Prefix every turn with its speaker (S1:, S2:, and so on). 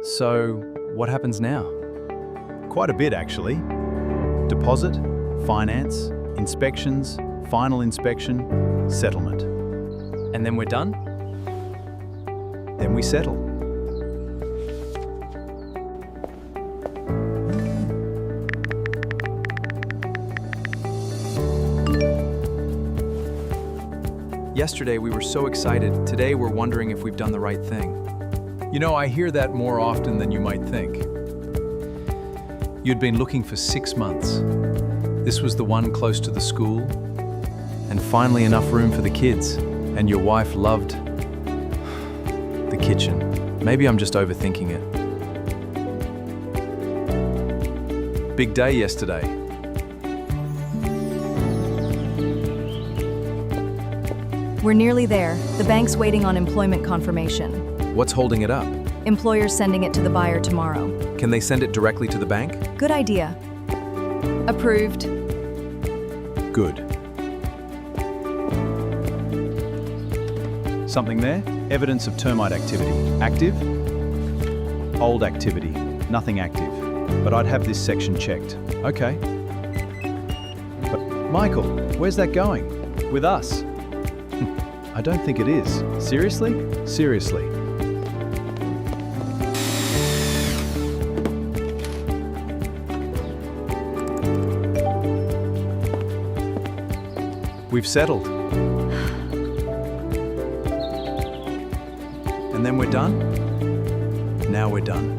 S1: So, what happens now?
S2: Quite a bit, actually. Deposit, finance, inspections, final inspection, settlement.
S1: And then we're done?
S2: Then we settle.
S1: Yesterday we were so excited. Today we're wondering if we've done the right thing.
S3: You know, I hear that more often than you might think. You'd been looking for 6 months. This was the one close to the school,
S1: And finally enough room for the kids. And your wife loved the kitchen. Maybe I'm just overthinking it. Big day yesterday.
S4: We're nearly there. The bank's waiting on employment confirmation.
S1: What's holding it up?
S4: Employer's sending it to the buyer tomorrow.
S1: Can they send it directly to the bank?
S4: Good idea. Approved.
S2: Good. Something there? Evidence of termite activity. Active? Old activity. Nothing active. But I'd have this section checked. Okay. But Michael, where's that going? With us? I don't think it is. Seriously? Seriously. We've settled. And then we're done? Now we're done.